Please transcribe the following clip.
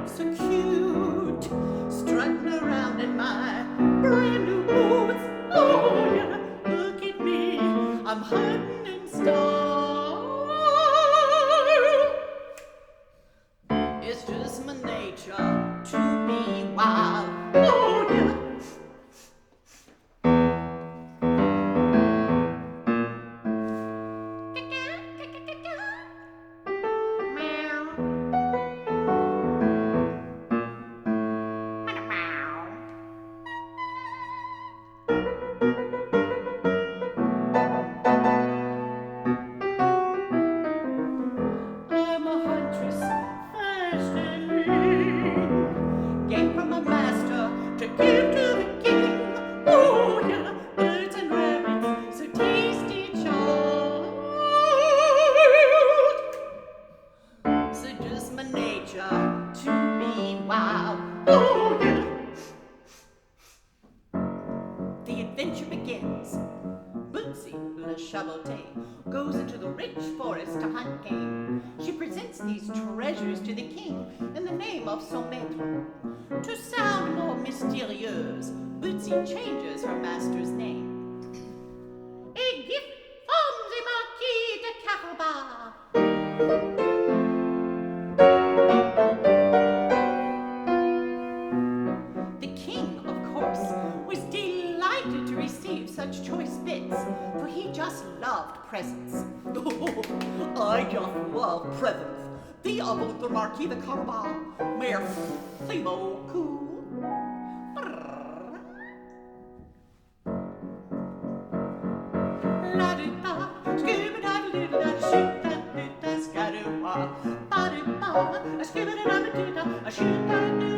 so cute, strutting around in my brand new boots. Oh yeah, look at me, I'm hunting in style. It's just my nature to be wild. Oh yeah. I'm a huntress, fast and lean, game from a master to give to the king. Oh yeah, birds and rabbits, so tasty child. Seduce my nature to be wild. Oh yeah. The adventure begins. Bootsy, le Botté, goes into the rich forest to hunt game. She presents these treasures to the king in the name of son maître. To sound more mysterious, Bootsy changes her master's name. A gift from the Marquis de Carabas. The king, of course, was delighted to receive such choice bits, for he just loved presents. Oh, I just love presents. The of the Marquis de Carabas. Merci beaucoup. La-di-da, skibba-da-da-da-da, shoot-da-da-da, skadoo-wah, ba-di-ba, skibba-da-da-da-da, shoot-da-da-da.